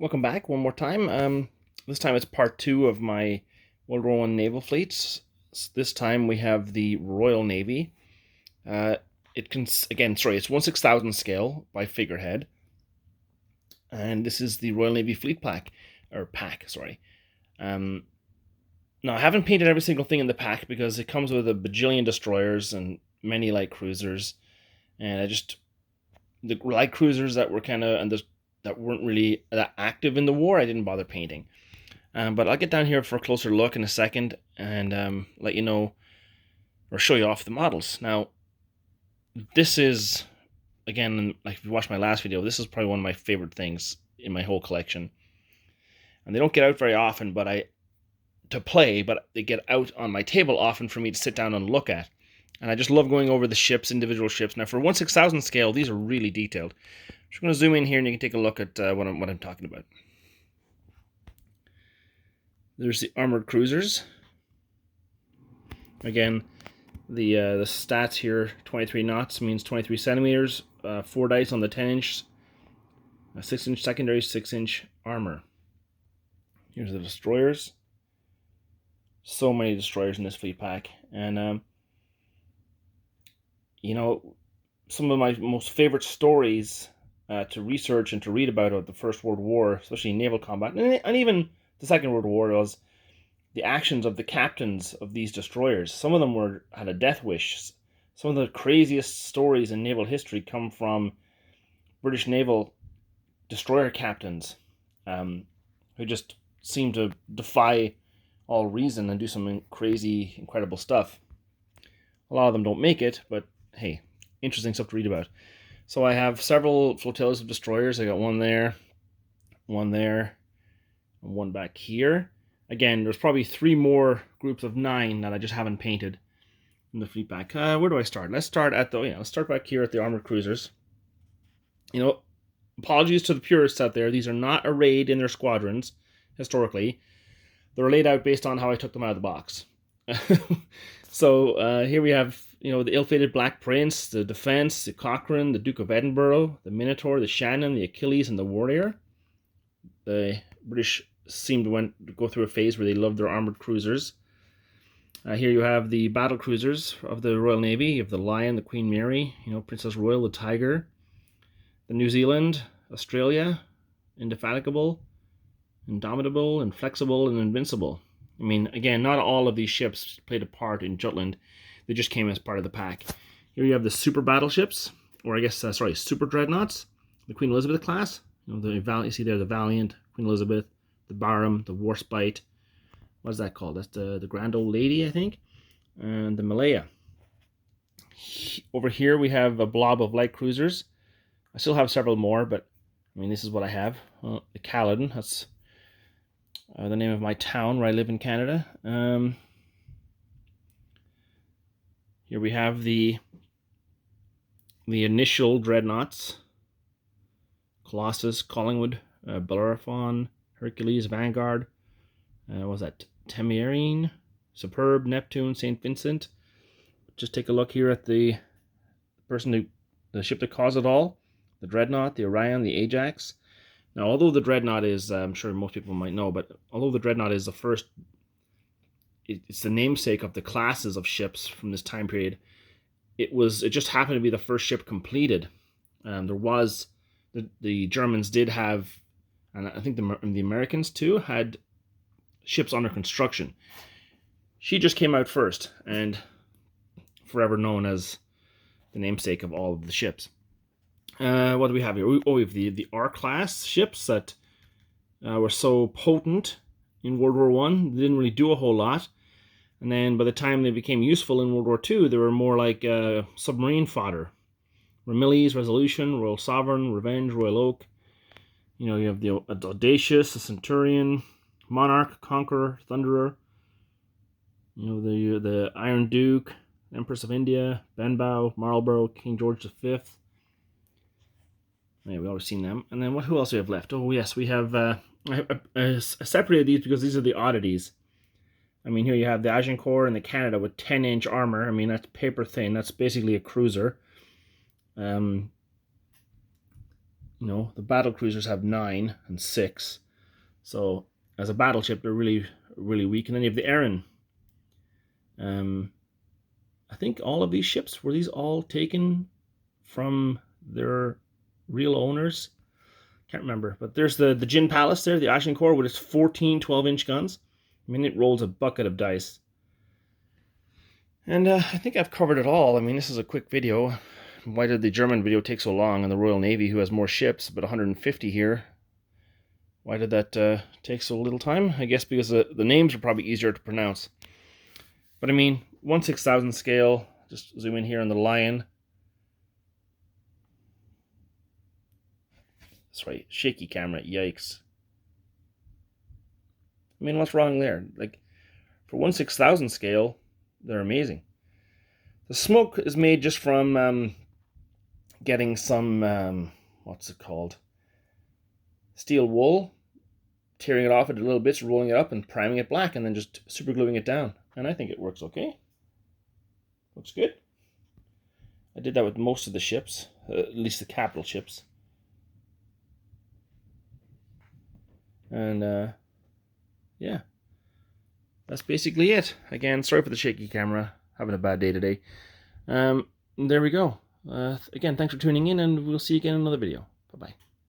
Welcome back one more time. This time it's part two of my World War One naval fleets. This time we have the Royal Navy. Uh, it's 1/6000 scale by figurehead, and this is the Royal Navy fleet pack. Sorry. Um, Now I haven't painted every single thing in the pack because it comes with a bajillion destroyers and many light cruisers, and the light cruisers that were that weren't really that active in the war, I didn't bother painting. But I'll get down here for a closer look in a second and let you know or show you off the models. Now, this is, again, like if you watched my last video, this is probably one of my favorite things in my whole collection. And they don't get out very often, but they get out on my table often for me to sit down and look at. And I just love going over the ships, individual ships. Now, for 1/6000 scale, these are really detailed. I'm just going to zoom in here and you can take a look at what I'm talking about. There's the armored cruisers. Again, the stats here: 23 knots means 23 centimeters. 4 dice on the 10-inch, 6-inch secondary, 6-inch armor. Here's the destroyers. So many destroyers in this fleet pack, and some of my most favorite stories to research and to read about the First World War, especially naval combat, and even the Second World War, was the actions of the captains of these destroyers. Some of them had a death wish. Some of the craziest stories in naval history come from British naval destroyer captains who just seem to defy all reason and do some crazy, incredible stuff. A lot of them don't make it, but hey, interesting stuff to read about. So I have several flotillas of destroyers. I got one there, and one back here. Again, there's probably 3 more groups of 9 that I just haven't painted in the fleet pack. Where do I start? Let's start back here at the armored cruisers. Apologies to the purists out there. These are not arrayed in their squadrons historically. They're laid out based on how I took them out of the box. So here we have the ill-fated Black Prince, the Defence, the Cochrane, the Duke of Edinburgh, the Minotaur, the Shannon, the Achilles, and the Warrior. The British seem to go through a phase where they loved their armored cruisers. Here you have the battle cruisers of the Royal Navy. You have the Lion, the Queen Mary, Princess Royal, the Tiger, the New Zealand, Australia, Indefatigable, Indomitable, Inflexible, and Invincible. I mean, again, not all of these ships played a part in Jutland. They just came as part of the pack. Here you have the super battleships, or I guess, super dreadnoughts. The Queen Elizabeth class. You see there the Valiant, Queen Elizabeth, the Barham, the Warspite. What is that called? That's the Grand Old Lady, I think. And the Malaya. Over here we have a blob of light cruisers. I still have several more, but I mean, this is what I have. The Caledon, that's the name of my town where I live in Canada. Here we have the initial dreadnoughts: Colossus, Collingwood, Bellerophon, Hercules, Vanguard. What was that? Temerine, Superb, Neptune, St. Vincent. Just take a look here at the ship that caused it all: the Dreadnought, the Orion, the Ajax. Now, although the Dreadnought is, I'm sure most people might know, but although the Dreadnought is it's the namesake of the classes of ships from this time period, it just happened to be the first ship completed. The Germans did have, and I think the Americans too, had ships under construction. She just came out first, and forever known as the namesake of all of the ships. What do we have here? We have the R-class ships that were so potent in World War One. They didn't really do a whole lot. And then by the time they became useful in World War II, they were more like submarine fodder. Ramillies, Resolution, Royal Sovereign, Revenge, Royal Oak. You have the Audacious, the Centurion, Monarch, Conqueror, Thunderer. The Iron Duke, Empress of India, Benbow, Marlborough, King George V. Yeah, we've already seen them. And then who else do we have left? Oh, yes, we have... I separated these because these are the oddities. I mean, here you have the Agincourt and the Canada with 10-inch armor. I mean, that's paper thin. That's basically a cruiser. you know, the battle cruisers have 9 and 6. So as a battleship, they're really, really weak. And then you have the Erin. I think all of these ships, were these all taken from their real owners? Can't remember. But there's the Jin Palace there, the Ashen Core, with its 14 12-inch guns. I mean, it rolls a bucket of dice. And I think I've covered it all. I mean, this is a quick video. Why did the German video take so long? And the Royal Navy, who has more ships, but 150 here, why did that take so little time? I guess because the names are probably easier to pronounce. But I mean, 1/6000 scale. Just zoom in here on the Lion. That's right, shaky camera, yikes. I mean, what's wrong there? Like, for 1/6000 scale, they're amazing. The smoke is made just from getting some, what's it called? Steel wool, tearing it off into little bits, rolling it up and priming it black, and then just super gluing it down. And I think it works okay. Looks good. I did that with most of the ships, at least the capital ships. And yeah, that's basically it. Again, sorry for the shaky camera. Having a bad day today. There we go. Again, thanks for tuning in, and we'll see you again in another video. Bye-bye.